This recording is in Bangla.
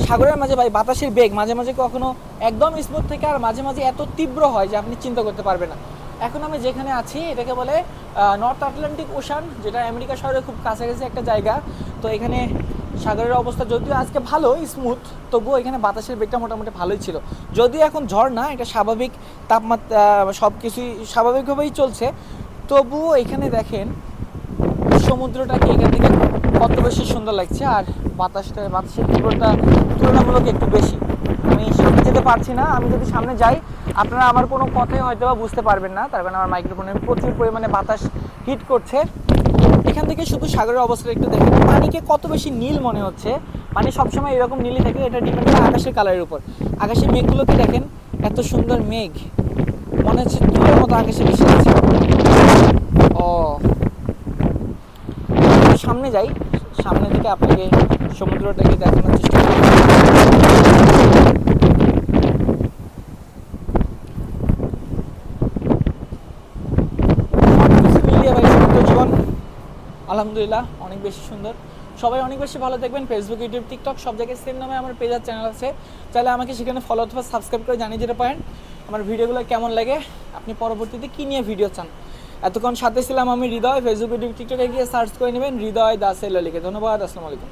সাগরের মাঝে ভাই বাতাসের বেগ মাঝে মাঝে কখনো একদম স্মুথ থেকে আর মাঝে মাঝে এত তীব্র হয় যে আপনি চিন্তা করতে পারবেন না। এখন আমি যেখানে আছি এটাকে বলে নর্থ আটলান্টিক ওশান, যেটা আমেরিকা শহরের খুব কাছাকাছি একটা জায়গা। তো এখানে সাগরের অবস্থা যদিও আজকে ভালো স্মুথ, তবুও এখানে বাতাসের বেগটা মোটামুটি ভালোই ছিল। যদিও এখন ঝড় না, এটা স্বাভাবিক তাপমাত্রা, সব কিছুই স্বাভাবিকভাবেই চলছে। তবুও এখানে দেখেন সমুদ্রটাকে এখান থেকে কত বেশি সুন্দর লাগছে, আর বাতাসের তীব্রতা তুলনামূলক একটু বেশি। আমি সামনে যেতে পারছি না, আমি যদি সামনে যাই আপনারা আমার কোনো কথাই হয়তো বা বুঝতে পারবেন না, তার কারণে আমার মাইক্রোফোনে প্রচুর পরিমাণে বাতাস হিট করছে। এখান থেকে শুধু সাগরের অবস্থাটা একটু দেখেন, পানিকে কত বেশি নীল মনে হচ্ছে। পানি সবসময় এরকম নীলই থাকে, এটা ডিপেন্ড করে আকাশের কালারের উপর। আকাশের মেঘগুলোকে দেখেন, এত সুন্দর মেঘ, মনে হচ্ছে তুলোর মতো আকাশে ভেসে আছে। ও সামনে যাই, সামনে থেকে আপনাকে সমুদ্রটাকে দেখানোর চেষ্টা করি। মিলিয়ে ভাই সমুদ্র জীবন আলহামদুলিল্লাহ অনেক বেশি সুন্দর। সবাই অনেক বেশি ভালো দেখবেন। ফেসবুক, ইউটিউব, টিকটক সব জায়গায় সেম নামে আমার পেজ আর চ্যানেল আছে, চাইলে আমাকে সেখানে ফলো অথবা সাবস্ক্রাইব করে জানিয়ে যেতে পারেন আমার ভিডিওগুলো কেমন লাগে, আপনি পরবর্তীতে কী নিয়ে ভিডিও চান। এতক্ষণ সাথে ছিলাম আমি হৃদয়। ফেসবুক, ইউটিউব, টিকটকে গিয়ে সার্চ করে নেবেন হৃদয় দাস এল লিখে। ধন্যবাদ, আসসালামু আলাইকুম।